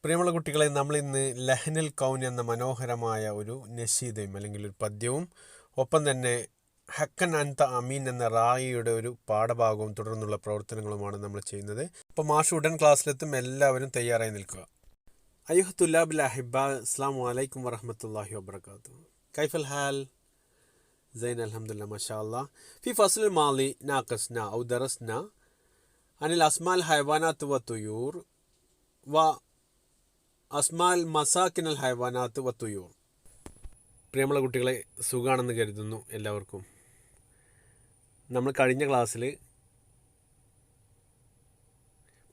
പ്രിയമുള്ള കുട്ടികളെ, നമ്മളിന്ന് ലഹ്നുൽ കൗൻ എന്ന മനോഹരമായ ഒരു നശീദയും അല്ലെങ്കിൽ ഒരു പദ്യവും ഒപ്പം തന്നെ ഹക്കൻ അൻത അമീൻ എന്ന റായിയുടെ ഒരു പാഠഭാഗവും തുടർന്നുള്ള പ്രവർത്തനങ്ങളുമാണ് നമ്മൾ ചെയ്യുന്നത്. അപ്പോൾ മാഷ് ഉടൻ ക്ലാസ്സിലെത്തും. എല്ലാവരും തയ്യാറായി നിൽക്കുക. അയ്യുഹ തുല്ലാബിൽ അഹിബ, അസ്സലാമു അലൈക്കും വറഹ്മത്തുള്ളാഹി വബറകാതുഹു. കൈഫൽ ഹാൽ? സൈൻ അൽഹംദുലില്ലാഹ് മാഷാ അല്ലാഹ്. ഫി ഫസ്ലിൽ മാളി നാഖസ്ന ഔ ദറസ്ന അനിൽ അസ്മാൽ ഹൈവാനാത്ത് വ തുയൂർ വ അസ്മാൽ മസാക്കിനൽ ഹൈവാനാത്ത് വ തുയൂർ. പ്രിയമുള്ള കുട്ടികളെ, സുഖാണെന്ന് കരുതുന്നു എല്ലാവർക്കും. നമ്മൾ കഴിഞ്ഞ ക്ലാസ്സിൽ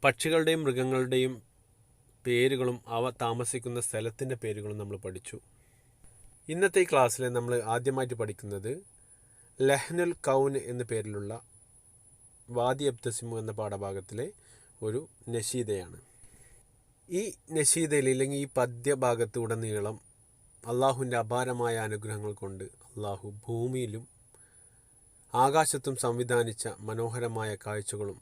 പക്ഷികളുടെയും മൃഗങ്ങളുടെയും പേരുകളും അവ താമസിക്കുന്ന സ്ഥലത്തിൻ്റെ പേരുകളും നമ്മൾ പഠിച്ചു. ഇന്നത്തെ ഈ ക്ലാസ്സിൽ നമ്മൾ ആദ്യമായിട്ട് പഠിക്കുന്നത് ലഹ്നുൽ കൗൻ എന്ന പേരിലുള്ള വാദി അബ്തസിമു എന്ന പാഠഭാഗത്തിലെ ഒരു നശീദയാണ്. ഈ നശീദയിൽ അല്ലെങ്കിൽ ഈ പദ്യഭാഗത്ത് ഉടനീളം അള്ളാഹുവിൻ്റെ അപാരമായ അനുഗ്രഹങ്ങൾ കൊണ്ട് അള്ളാഹു ഭൂമിയിലും ആകാശത്തും സംവിധാനിച്ച മനോഹരമായ കാഴ്ചകളും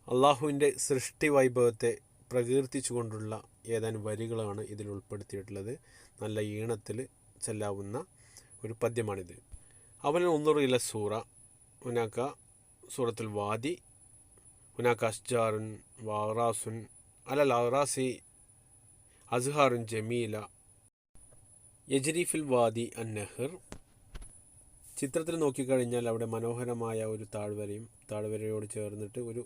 അള്ളാഹുവിൻ്റെ സൃഷ്ടി വൈഭവത്തെ പ്രകീർത്തിച്ചുകൊണ്ടുള്ള ഏതാനും വരികളാണ് ഇതിൽ ഉൾപ്പെടുത്തിയിട്ടുള്ളത്. നല്ല ഈണത്തിൽ ചെല്ലാവുന്ന ഒരു പദ്യമാണിത്. അവൻ ഒന്നുറിയില്ല സൂറ ഹുനാക്ക സൂറത്തുൽ വാദി ഹുനാക്ക അഷ്ജാറുൻ വാറാസുൻ അലൽ അറാസി അസ്ഹാറുൻ ജമീല യജ്രീഫിൽ വാദി അന്നഹർ. ചിത്രത്തിൽ നോക്കിക്കഴിഞ്ഞാൽ അവിടെ മനോഹരമായ ഒരു താഴ്വരയോട് ചേർന്നിട്ട് ഒരു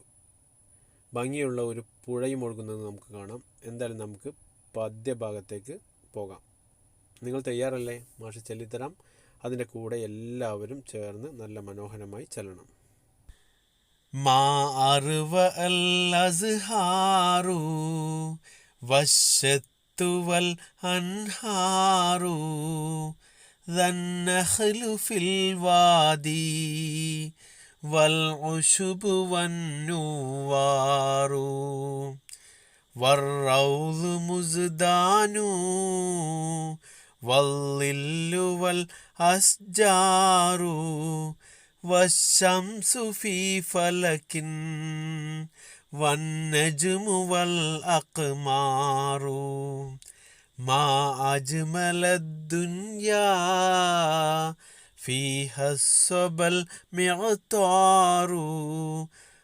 ഭംഗിയുള്ള ഒരു പുഴയും ഒഴുകുന്നത് നമുക്ക് കാണാം. എന്തായാലും നമുക്ക് പദ്യഭാഗത്തേക്ക് പോകാം. നിങ്ങൾ തയ്യാറല്ലേ? മാഷ് ചൊല്ലിത്തരാം. അതിൻ്റെ കൂടെ എല്ലാവരും ചേർന്ന് നല്ല മനോഹരമായി ചെല്ലണം. മാ അർവ അൽ അസ്ഹാറു വശത്തു വൽ അൻഹാറു ദന്നഖ്ലു ഫിൽ വാദി വൽ ഉശുബു വന്നുവാറു വറൗദു മുസ്ദാനു വല്ലില്ലു വൽ അസ്ജാറു വശംസു ഫീ ഫലകിൻ വന്നജ്മു വൽ അഖ്മാറു മാ അജ്മലദ്ദുനിയാ ഫീഹാ സബൽ മിഅ്താറു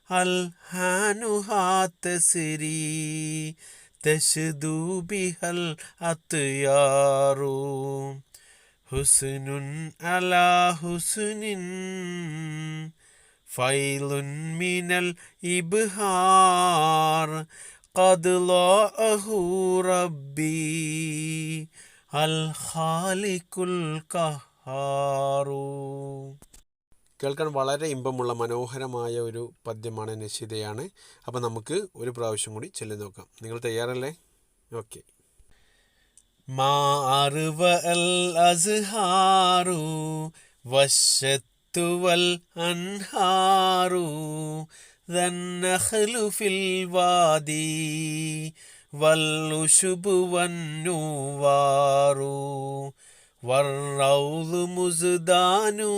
അൽഹാനുഹാ തസ്രി തശ്ദു ബിഹൽ അത്യാറു ഹുസ്നുൻ അലാ ഹുസ്നിൻ ഫൈലുൻ മിനൽ ഇബ്ഹാർ ഖദ് ളഅഹു റബ്ബി അൽ ഖാലിഖുൽ ഖഹാറു. കേൾക്കാൻ വളരെ ഇമ്പമുള്ള മനോഹരമായ ഒരു പദ്യമാണ്, നശീദയാണ്. അപ്പോൾ നമുക്ക് ഒരു പ്രാവശ്യം കൂടി ചൊല്ലി നോക്കാം. നിങ്ങൾ തയ്യാറല്ലേ? ഓക്കെ. മാ അർവ അൽ അസ്ഹാറു വശത്തു വൽ അൻഹാറു ദന്നഖ്ലു ഫിൽ വാദി വൽ ഉശുബു വന്നുവാറു വറൗദു മുസ്ദാനു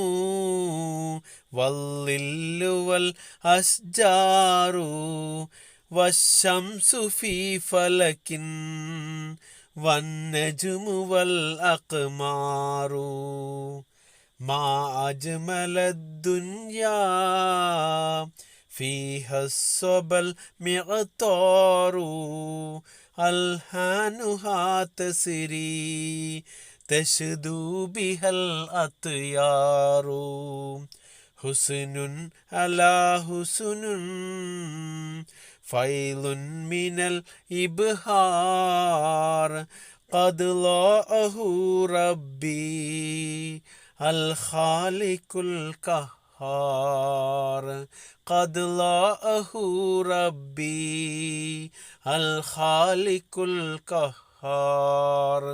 വല്ലില്ലു വൽ അസ്ജാറു വശംസു ഫീ ഫലകിൻ വന്നജ്മു വൽ അഖ്മാറു മാ അജ്മലദ്ദുനിയാ ഫീഹാ സബൽ മിഅ്താറു അൽഹാനുഹാ തസ്രി തശ്ദു ബിഹൽ അത്യാറു ഹുസ്നുൻ അലാ ഹുസ്നുൻ ഫൈലുൻ മിനൽ ഇബ്ഹാർ ഖദ് ളഅഹു റബ്ബി അൽ ഖാലിഖുൽ ഖഹാർ ഖദ് ളഅഹു റബ്ബി അൽ ഖാലിഖുൽ ഖഹാർ.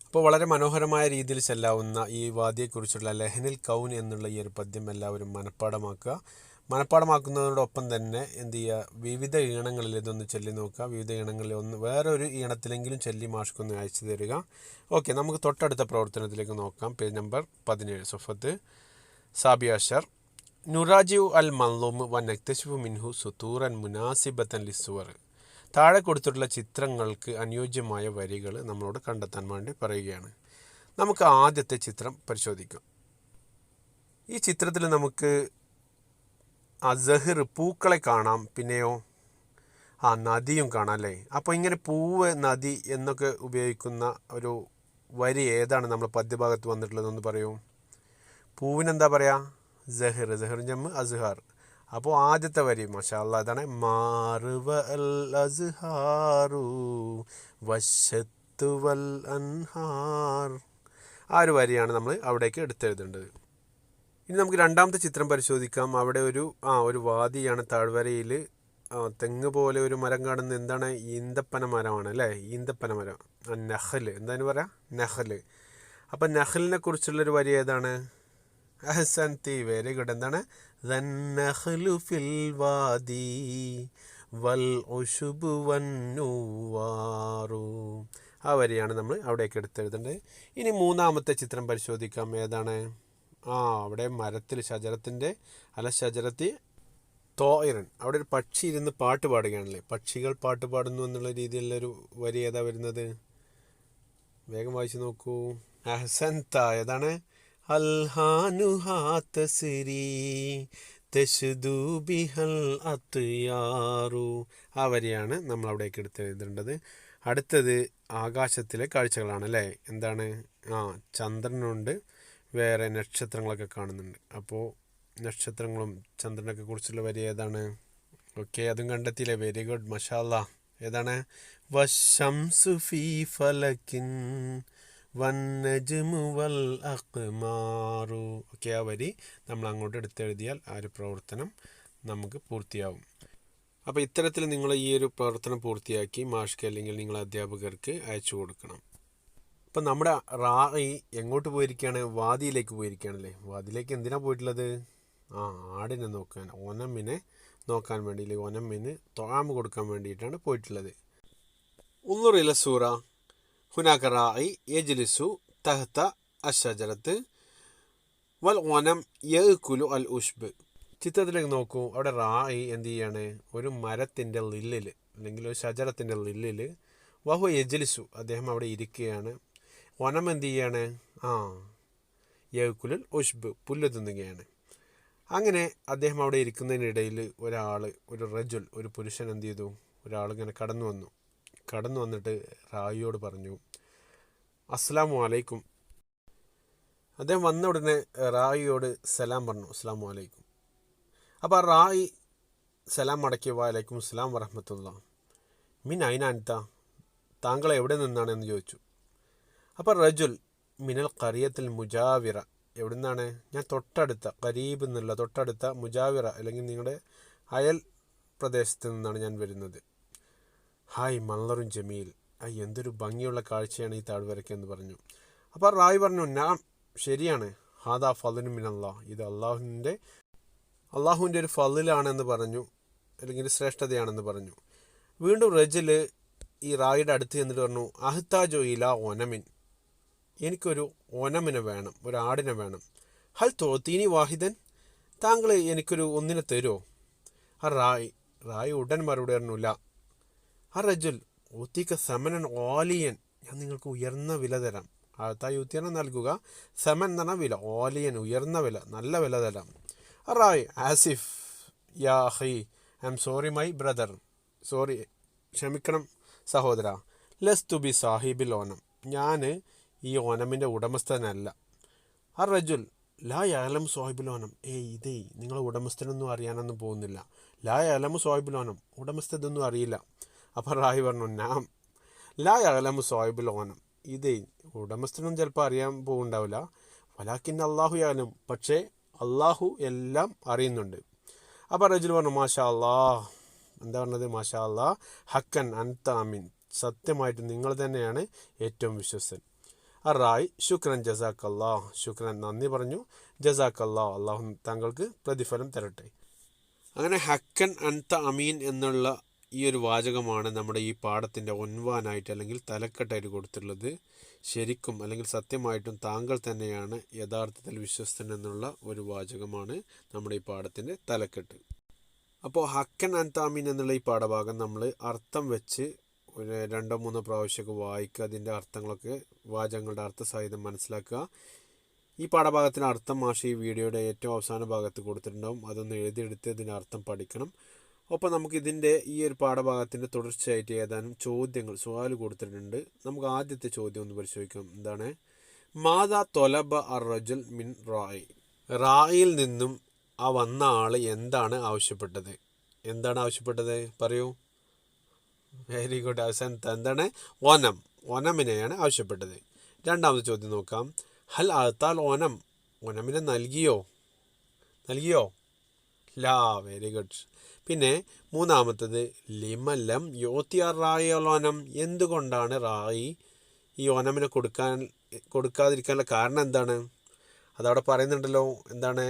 അപ്പോൾ വളരെ മനോഹരമായ രീതിയിൽ ചെല്ലാവുന്ന ഈ വാദിയെക്കുറിച്ചുള്ള ലഹ്നുൽ കൗൻ എന്നുള്ള ഈ ഒരു പദ്യം എല്ലാവരും മനഃപ്പാടമാക്കുക. മനഃപ്പാടമാക്കുന്നതോടൊപ്പം തന്നെ എന്ത് ചെയ്യുക, വിവിധ ഈണങ്ങളിൽ ഇതൊന്ന് ചൊല്ലി നോക്കുക. വിവിധ ഈണങ്ങളിൽ ഒന്ന് വേറൊരു ഈണത്തിലെങ്കിലും ചൊല്ലി മാഷ്ക്കൊന്ന് അയച്ചു തരിക. ഓക്കെ, നമുക്ക് തൊട്ടടുത്ത പ്രവർത്തനത്തിലേക്ക് നോക്കാം. Page number 17, സുഫത്ത് സാബിയാഷർ. നുറാജിഉ അൽ മൻലൂം വ നക്തശിഫു മിൻഹു സുതൂറൻ മുനാസിബത്തൻ ലിസ്സുവർ. താഴെ കൊടുത്തിട്ടുള്ള ചിത്രങ്ങൾക്ക് അനുയോജ്യമായ വരികൾ നമ്മളോട് കണ്ടെത്താൻ വേണ്ടി പറയുകയാണ്. നമുക്ക് ആദ്യത്തെ ചിത്രം പരിശോധിക്കാം. ഈ ചിത്രത്തിൽ നമുക്ക് സഹർ പൂക്കളെ കാണാം, പിന്നെയോ നദിയും കാണാം അല്ലേ. അപ്പോൾ ഇങ്ങനെ പൂവ്, നദി എന്നൊക്കെ ഉപയോഗിക്കുന്ന ഒരു വരി ഏതാണ് നമ്മൾ പദ്യഭാഗത്ത് വന്നിട്ടുള്ളതെന്ന് പറയൂ. പൂവിനെന്താ പറയുക? സഹർ. സഹർ ജമ്മ് അസ്ഹാർ. അപ്പോൾ ആദ്യത്തെ വരി മാഷാ അല്ലാ അതാണ് മാറുവ അൽ അസ്ഹാറു വശത്തു വൽ അൻഹാർ. ആ ഒരു വരിയാണ് നമ്മൾ അവിടേക്ക് എടുത്തെഴുതേണ്ടത്. ഇനി നമുക്ക് രണ്ടാമത്തെ ചിത്രം പരിശോധിക്കാം. അവിടെ ഒരു വാദിയാണ്. താഴ്വരയിൽ തെങ്ങ് പോലെ ഒരു മരം കാണുന്നത് എന്താണ്? ഈന്തപ്പന മരമാണ് അല്ലേ. ഈന്തപ്പന മരം, നഹൽ. എന്താണ് പറയുക? നഹൽ. അപ്പം നഹലിനെ കുറിച്ചുള്ളൊരു വരി ഏതാണ്? അഹ്സൻതി, വെരി ഗുഡ്. എന്താണ്? ദന്നഹ്ലു ഫിൽ വാദി വൽ ഉശുബു വന്നുവാറു. ആ വരിയാണ് നമ്മൾ അവിടേക്ക് എടുത്തെഴുതേണ്ടത്. ഇനി മൂന്നാമത്തെ ചിത്രം പരിശോധിക്കാം. ഏതാണ്? അവിടെ മരത്തിൽ ഷജറത്തിൻ്റെ അല ഷജറത്തി തോയിറൻ, അവിടെ ഒരു പക്ഷി ഇരുന്ന് പാട്ട് പാടുകയാണല്ലേ. പക്ഷികൾ പാട്ട് പാടുന്നു എന്നുള്ള രീതിയിലുള്ളൊരു വരി ഏതാ വരുന്നത്? വേഗം വായിച്ചു നോക്കൂ. അഹ്സൻത. ഏതാണ്? അൽഹാനുഹാ തസ്രി തശ്ദു ബിഹൽ അത്യാറു. ആ വരിയാണ് നമ്മൾ അവിടേക്ക് എടുത്തെഴുതേണ്ടത്. അടുത്തത് ആകാശത്തിലെ കാഴ്ചകളാണ് അല്ലേ. എന്താണ്? ചന്ദ്രനുണ്ട്, വേറെ നക്ഷത്രങ്ങളൊക്കെ കാണുന്നുണ്ട്. അപ്പോൾ നക്ഷത്രങ്ങളും ചന്ദ്രനൊക്കെ കുറിച്ചുള്ള വരി ഏതാണ്? ഓക്കെ, അതും കണ്ടെത്തിയില്ലേ. വെരി ഗുഡ്, മാഷാ അല്ലാ. ഏതാണ്? വശംസു ഫീ ഫലകിൻ വന്നജ്മു വൽ അഖ്മാറു. ഓക്കെ, ആ വരി നമ്മൾ അങ്ങോട്ട് എടുത്തെഴുതിയാൽ ആ ഒരു പ്രവർത്തനം നമുക്ക് പൂർത്തിയാവും. അപ്പോൾ ഇത്തരത്തിൽ നിങ്ങൾ ഈ ഒരു പ്രവർത്തനം പൂർത്തിയാക്കി മാഷ്ക്ക് അല്ലെങ്കിൽ നിങ്ങൾ അധ്യാപകർക്ക് അയച്ചു കൊടുക്കണം. അപ്പം നമ്മുടെ റായി എങ്ങോട്ട് പോയിരിക്കുകയാണ്? വാദിയിലേക്ക് പോയിരിക്കുകയാണല്ലേ. വാദിയിലേക്ക് എന്തിനാണ് പോയിട്ടുള്ളത്? ആടിനെ നോക്കാൻ, ഓനമ്മിനെ നോക്കാൻ വേണ്ടി, ഓനമ്മിന് തൊഴാമ് കൊടുക്കാൻ വേണ്ടിയിട്ടാണ് പോയിട്ടുള്ളത്. ഉള്ളുറില സൂറ ഹുനാക റായി യജ്ലിസു തഹ്ത അഷജറത്ത് വൽ ഓനം യഅ്കുലു അൽ ഉഷ്ബ്. ചിത്രത്തിലേക്ക് നോക്കൂ. അവിടെ റായി എന്ത് ചെയ്യാണ്? ഒരു മരത്തിൻ്റെ ലില്ലിൽ അല്ലെങ്കിൽ ഒരു ഷജറത്തിൻ്റെ ലില്ലിൽ വഹു യജ്ലിസു, അദ്ദേഹം അവിടെ ഇരിക്കുകയാണ്. ഓനം എന്ത് ചെയ്യാണ്? യഅ്കുലുൽ ഉഷ്ബ്, പുല്ല് തിന്നുകയാണ്. അങ്ങനെ അദ്ദേഹം അവിടെ ഇരിക്കുന്നതിനിടയിൽ ഒരു റജുൽ, ഒരു പുരുഷൻ എന്ത് ചെയ്തു? ഒരാളിങ്ങനെ കടന്നു വന്നിട്ട് റായിയോട് പറഞ്ഞു, അസ്സലാമു അലൈക്കും. അദ്ദേഹം വന്ന ഉടനെ റായിയോട് സലാം പറഞ്ഞു, അസ്സലാമു അലൈക്കും. അപ്പോൾ ആ റായി സലാം മടക്കി, വലൈക്കും അസ്സലാം വറഹ്മത്തുള്ളാഹ്. മിൻ ഐന അൻത, താങ്കൾ എവിടെ നിന്നാണ് എന്ന് ചോദിച്ചു. അപ്പോൾ റജുൽ മിനൽ ഖറിയത്തിൽ മുജാവിറ, എവിടെ നിന്നാണ്? ഞാൻ തൊട്ടടുത്ത, ഖരീബ് എന്നുള്ള തൊട്ടടുത്ത, മുജാവിറ അല്ലെങ്കിൽ നിങ്ങളുടെ അയൽ പ്രദേശത്ത് നിന്നാണ് ഞാൻ വരുന്നത്. ഹായ് മല്ലറും ജമീൽ, എന്തൊരു ഭംഗിയുള്ള കാഴ്ചയാണ് ഈ താഴ്വരയ്ക്ക് എന്ന് പറഞ്ഞു. അപ്പോൾ റായി പറഞ്ഞു, നാം, ശരിയാണ്, ഹാദാ ഫളൻ മിനല്ലാഹ്, ഇത് അള്ളാഹുവിൻ്റെ ഒരു ഫളിലാണെന്ന് പറഞ്ഞു, അല്ലെങ്കിൽ ശ്രേഷ്ഠതയാണെന്ന് പറഞ്ഞു. വീണ്ടും റജുൽ ഈ റായിയുടെ അടുത്ത് ചെന്നിട്ട് പറഞ്ഞു, അഹ്താജോ ഇലാ ഓനമിൻ, എനിക്കൊരു ഓനമിനെ വേണം, ഒരു ആടിനെ വേണം. ഹൽ തോത്തീനി വാഹിദൻ, താങ്കൾ എനിക്കൊരു ഒന്നിനെ തരുമോ? ആ റായി ഉടൻ മറുപടി പറഞ്ഞില്ല. ആ റജുൽ ഊത്തിക്ക സമനൻ ഓലിയൻ, ഞാൻ നിങ്ങൾക്ക് ഉയർന്ന വില തരാം. യൂത്തിയാണ് നൽകുക, സമൻ എന്ന് പറഞ്ഞാൽ വില, ഓലിയൻ ഉയർന്ന വില, നല്ല വില തരാം. ആ Rai Asif yeah hi, I am sorry my brother, sorry, ക്ഷമിക്കണം സഹോദര, ലസ്തു ബി സാഹിബിൽ ഓനം, ഞാൻ ഈ ഓനമിൻ്റെ ഉടമസ്ഥനല്ല. ആ റജുൽ ലാ യഅലമു സാഹിബുൽ ഓനം, ഇതേ നിങ്ങളെ ഉടമസ്ഥനൊന്നും അറിയാനൊന്നും പോകുന്നില്ല. ലാ യഅലമു സാഹിബുൽ ഓനം, ഉടമസ്ഥ ഇതൊന്നും അറിയില്ല. അപ്പോൾ റായി പറഞ്ഞു, നാം ലാ യഅലമു സാഹിബുൽ ഓനം, ഇതേ ഉടമസ്ഥനൊന്നും ചിലപ്പോൾ അറിയാൻ പോകുന്നുണ്ടാവില്ല. വലാക്കിൻ അള്ളാഹു യഅലം, പക്ഷേ അള്ളാഹു എല്ലാം അറിയുന്നുണ്ട്. അപ്പോൾ റജുൽ പറഞ്ഞു, മാഷാ അല്ലാഹ്, എന്താ പറഞ്ഞത്? മാഷാ അല്ലാഹ്, ഹക്കൻ അൻത അമീൻ, സത്യമായിട്ട് നിങ്ങൾ തന്നെയാണ് ഏറ്റവും വിശ്വസൻ. റായ് ശുക്രൻ ജസാക്കല്ലാ, ശുക്രൻ നന്ദി പറഞ്ഞു, ജസാക്കല്ലാ, അള്ളാഹു താങ്കൾക്ക് പ്രതിഫലം തരട്ടെ. അങ്ങനെ ഹക്കൻ അൻത അമീൻ എന്നുള്ള ഈ ഒരു വാചകമാണ് നമ്മുടെ ഈ പാഠത്തിൻ്റെ ഒൻവാനായിട്ട് അല്ലെങ്കിൽ തലക്കെട്ടായിട്ട് കൊടുത്തിട്ടുള്ളത്. ശരിക്കും അല്ലെങ്കിൽ സത്യമായിട്ടും താങ്കൾ തന്നെയാണ് യഥാർത്ഥത്തിൽ വിശ്വസ്തൻ എന്നുള്ള ഒരു വാചകമാണ് നമ്മുടെ ഈ പാഠത്തിൻ്റെ തലക്കെട്ട്. അപ്പോൾ ഹക്കൻ അൻതാമീൻ എന്നുള്ള ഈ പാഠഭാഗം നമ്മൾ അർത്ഥം വെച്ച് ഒരു 2-3 പ്രാവശ്യമൊക്കെ വായിക്കുക, അതിൻ്റെ അർത്ഥങ്ങളൊക്കെ വാചകങ്ങളുടെ അർത്ഥസഹിതം മനസ്സിലാക്കുക. ഈ പാഠഭാഗത്തിൻ്റെ അർത്ഥം മാഷ് ഈ വീഡിയോയുടെ ഏറ്റവും അവസാന ഭാഗത്ത് കൊടുത്തിട്ടുണ്ടാവും, അതൊന്ന് എഴുതിയെടുത്ത് ഇതിൻ്റെ അർത്ഥം പഠിക്കണം. ഒപ്പം നമുക്കിതിൻ്റെ ഈ ഒരു പാഠഭാഗത്തിൻ്റെ തുടർച്ചയായിട്ട് ഏതാനും ചോദ്യങ്ങൾ സുആല് കൊടുത്തിട്ടുണ്ട്. നമുക്ക് ആദ്യത്തെ ചോദ്യം ഒന്ന് പരിശോധിക്കാം. എന്താണ്? മാതാ തൊലബ അർ റജുൽ മിൻ റായി. റായിൽ നിന്നും ആ വന്ന ആൾ എന്താണ് ആവശ്യപ്പെട്ടത്? എന്താണ് ആവശ്യപ്പെട്ടത്? പറയൂ. Very good. അവസാനത്തെ എന്താണ്? ഓനമിനെയാണ് ആവശ്യപ്പെട്ടത്. രണ്ടാമത്തെ ചോദ്യം നോക്കാം. ഹൽ അത്താൽ ഓനമിനെ നൽകിയോ? ലാ. Very good. പിന്നെ മൂന്നാമത്തത് ലിമല്ലം യോത്തിയാർ റായി ഓനം. എന്തുകൊണ്ടാണ് റായി ഈ ഓനമിനെ കൊടുക്കാതിരിക്കാനുള്ള കാരണം എന്താണ്? അതവിടെ പറയുന്നുണ്ടല്ലോ. എന്താണ്?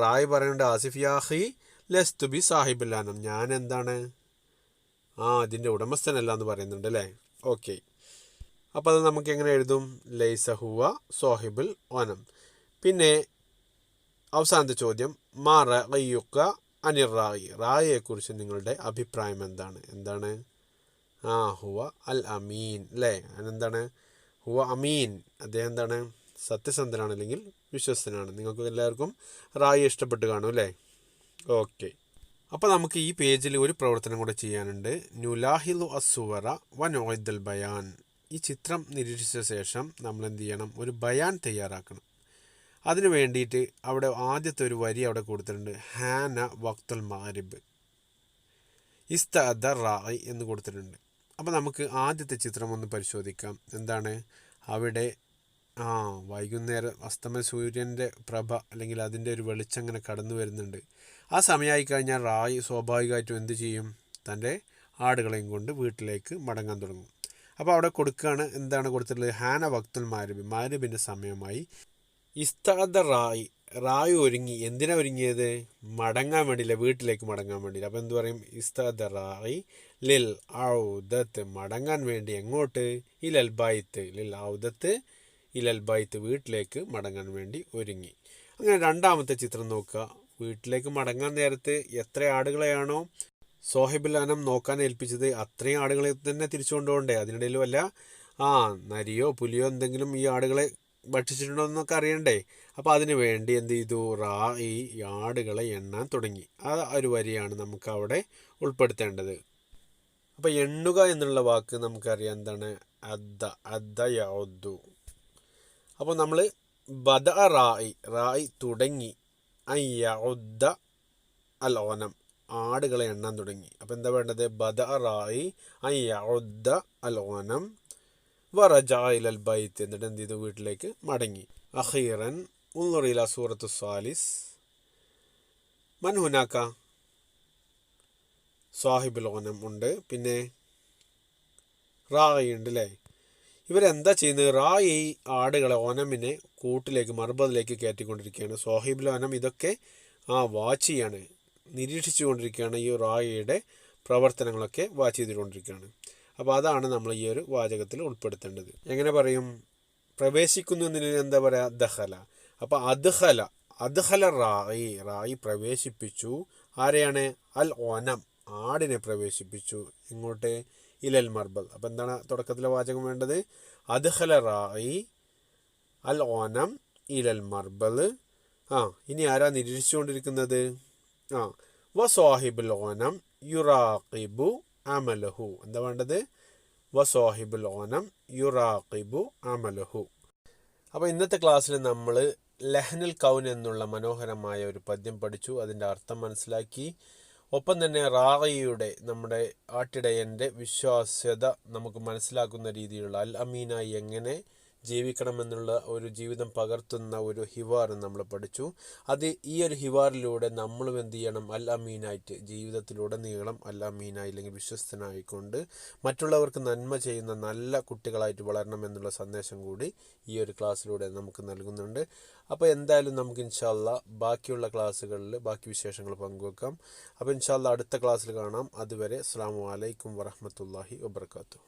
റായി പറയുന്നുണ്ട് ആസിഫ് യാഹി ലസ്തു ബി സാഹിബുല്ലാനം. ഞാൻ എന്താണ്? ഇതിൻ്റെ ഉടമസ്ഥനല്ല എന്ന് പറയുന്നുണ്ട് അല്ലേ? ഓക്കെ. അപ്പോൾ അത് നമുക്ക് എങ്ങനെ എഴുതും? ലൈസ ഹുവ സാഹിബുൽ ഓനം. പിന്നെ അവസാനത്തെ ചോദ്യം മാ റഅയ്യുക അനിർ റായി. റായിയെക്കുറിച്ച് നിങ്ങളുടെ അഭിപ്രായം എന്താണ്? ഹുവ അൽ അമീൻ അല്ലേ? അതിനെന്താണ്? ഹുവ അമീൻ. അദ്ദേഹം എന്താണ്? സത്യസന്ധനാണ് അല്ലെങ്കിൽ വിശ്വസ്തനാണ്. നിങ്ങൾക്ക് എല്ലാവർക്കും റായി ഇഷ്ടപ്പെട്ട് കാണും അല്ലേ? ഓക്കെ. അപ്പോൾ നമുക്ക് ഈ പേജിൽ ഒരു പ്രവർത്തനം കൂടെ ചെയ്യാനുണ്ട്. നുലാഹിലു അസുവറ വ നോയിദൽ ബയാൻ. ഈ ചിത്രം നിരീക്ഷിച്ച ശേഷം നമ്മൾ എന്ത് ചെയ്യണം? ഒരു ബയാൻ തയ്യാറാക്കണം. അതിനു വേണ്ടിയിട്ട് അവിടെ ആദ്യത്തെ ഒരു വരി അവിടെ കൊടുത്തിട്ടുണ്ട്. ഹാന വക്തുൽ മഗ്രിബ് ഇസ്തഅദ റായി എന്ന് കൊടുത്തിട്ടുണ്ട്. അപ്പോൾ നമുക്ക് ആദ്യത്തെ ചിത്രം ഒന്ന് പരിശോധിക്കാം. എന്താണ്? അവിടെ വൈകുന്നേരം അസ്തമയ സൂര്യൻ്റെ പ്രഭ അല്ലെങ്കിൽ അതിൻ്റെ ഒരു വെളിച്ചം ഇങ്ങനെ കടന്നു വരുന്നുണ്ട്. ആ സമയമായി കഴിഞ്ഞാൽ റായി സ്വാഭാവികമായിട്ടും എന്ത് ചെയ്യും? തൻ്റെ ആടുകളെയും കൊണ്ട് വീട്ടിലേക്ക് മടങ്ങാൻ തുടങ്ങും. അപ്പോൾ അവിടെ കൊടുക്കുകയാണ്. എന്താണ് കൊടുത്തിട്ടുള്ളത്? ഹാന വക്തുൽ മാരിബിൻ്റെ സമയമായി. ഇസ്താദ റായി ഒരുങ്ങി. എന്തിനാ ഒരുങ്ങിയത്? മടങ്ങാൻ വേണ്ടിയില്ല, വീട്ടിലേക്ക് മടങ്ങാൻ വേണ്ടിയില്ല. അപ്പോൾ എന്ത് പറയും? ഇസ്താദ റായി ലിൽ ഔദത്ത്. മടങ്ങാൻ വേണ്ടി. എങ്ങോട്ട്? ഇലൽ ബൈത്ത്. ലിൽ ഔദത്ത് ഇലൽ ബൈത്ത്. വീട്ടിലേക്ക് മടങ്ങാൻ വേണ്ടി ഒരുങ്ങി. അങ്ങനെ രണ്ടാമത്തെ ചിത്രം നോക്കുക. വീട്ടിലേക്ക് മടങ്ങാൻ നേരത്ത് എത്ര ആടുകളെയാണോ സാഹിബുൽ അനം നോക്കാൻ ഏൽപ്പിച്ചത് അത്രയും ആടുകളെ തന്നെ തിരിച്ചു കൊണ്ടുപോകണ്ടേ? അതിനിടയിൽ വല്ല നരിയോ പുലിയോ എന്തെങ്കിലും ഈ ആടുകളെ ഭക്ഷിച്ചിട്ടുണ്ടോ എന്നൊക്കെ അറിയണ്ടേ? അപ്പോൾ അതിന് വേണ്ടി എന്ത് ചെയ്തു? റായി ആടുകളെ എണ്ണാൻ തുടങ്ങി. ആ ഒരു വരിയാണ് നമുക്ക് അവിടെ ഉൾപ്പെടുത്തേണ്ടത്. അപ്പോൾ എണ്ണുക എന്നുള്ള വാക്ക് നമുക്കറിയാം. എന്താണ്? അദ്ദ യഉദ്ദു. അപ്പോൾ നമ്മൾ ബദ റായി തുടങ്ങി. യഉദ്ദ അൽ ഓനം. ആടുകളെ എണ്ണാൻ തുടങ്ങി. അപ്പോൾ എന്താ വേണ്ടത്? ബദ റായി യഉദ്ദ അൽ ഓനം വറജഅ ഇലൽ ബൈത്ത്. എന്നിട്ട് എന്ത് ചെയ്തു? വീട്ടിലേക്ക് മടങ്ങി. അഖീറൻ ഉൻളുർ ഇലാ സൂറത്തു സാലിസ്. മൻ ഹുനാക? സാഹിബുൽ ഓനം ഉണ്ട്, പിന്നെ റായി ഉണ്ട് അല്ലേ? ഇവരെന്താ ചെയ്യുന്നത്? റായി ആടുകളെ ഓനമിനെ കൂട്ടിലേക്ക് മർബദിലേക്ക് കയറ്റിക്കൊണ്ടിരിക്കുകയാണ്. സാഹിബുൽ ഓനം ഇതൊക്കെ വാച്ച് ചെയ്യാണ്, നിരീക്ഷിച്ചു കൊണ്ടിരിക്കുകയാണ്. ഈ റായിയുടെ പ്രവർത്തനങ്ങളൊക്കെ വാച്ച് ചെയ്തുകൊണ്ടിരിക്കുകയാണ്. അപ്പോൾ അതാണ് നമ്മൾ ഈ ഒരു വാചകത്തിൽ ഉൾപ്പെടുത്തേണ്ടത്. എങ്ങനെ പറയും? പ്രവേശിക്കുന്നു എന്നതിന് എന്താ പറയുക? ദഖല. അപ്പോൾ അദ്ഖല റായി പ്രവേശിപ്പിച്ചു. ആരെയാണ്? അൽ ഓനം. ആടിനെ പ്രവേശിപ്പിച്ചു. ഇങ്ങോട്ട്? ഇലൽ മർബദ്. അപ്പോൾ എന്താണ് തുടക്കത്തിലെ വാചകം വേണ്ടത്? അദ്ഖല റായി അൽ ഓനം ഇലൽ മർബദ്. ഇനി ആരാ നിരീക്ഷിച്ചുകൊണ്ടിരിക്കുന്നത്? വ സാഹിബുൽ ഓനം യുറാഖിബു അമലഹു. എന്താ വേണ്ടത്? വ സാഹിബുൽ ഓനം യുറാഖിബു അമലഹു. അപ്പോൾ ഇന്നത്തെ ക്ലാസ്സിൽ നമ്മൾ ലഹ്നുൽ കൗൻ എന്നുള്ള മനോഹരമായ ഒരു പദ്യം പഠിച്ചു, അതിൻ്റെ അർത്ഥം മനസ്സിലാക്കി. ഒപ്പം തന്നെ റായിയുടെ, നമ്മുടെ ആട്ടിടയൻ്റെ വിശ്വാസ്യത നമുക്ക് മനസ്സിലാക്കുന്ന രീതിയിലുള്ള അൽ അമീനായി എങ്ങനെ ജീവിക്കണമെന്നുള്ള ഒരു ജീവിതം പകർത്തുന്ന ഒരു ഹിവാർ നമ്മൾ പഠിച്ചു. അത് ഈ ഒരു ഹിവാറിലൂടെ നമ്മളും എന്ത് ചെയ്യണം? അൽ അമീനായിട്ട് ജീവിതത്തിലുടനീളം അൽ അമീനായി അല്ലെങ്കിൽ വിശ്വസ്തനായിക്കൊണ്ട് മറ്റുള്ളവർക്ക് നന്മ ചെയ്യുന്ന നല്ല കുട്ടികളായിട്ട് വളരണം എന്നുള്ള സന്ദേശം കൂടി ഈ ഒരു ക്ലാസ്സിലൂടെ നമുക്ക് നൽകുന്നുണ്ട്. അപ്പോൾ എന്തായാലും നമുക്ക് ഇൻഷാ അല്ലാഹ് ബാക്കിയുള്ള ക്ലാസ്സുകളിൽ ബാക്കി വിശേഷങ്ങൾ പങ്കുവെക്കാം. അപ്പോൾ ഇൻഷാ അല്ലാഹ് അടുത്ത ക്ലാസ്സിൽ കാണാം. അതുവരെ അസ്സലാമു അലൈക്കും വറഹ്മത്തുള്ളാഹി വബറകാതുഹു.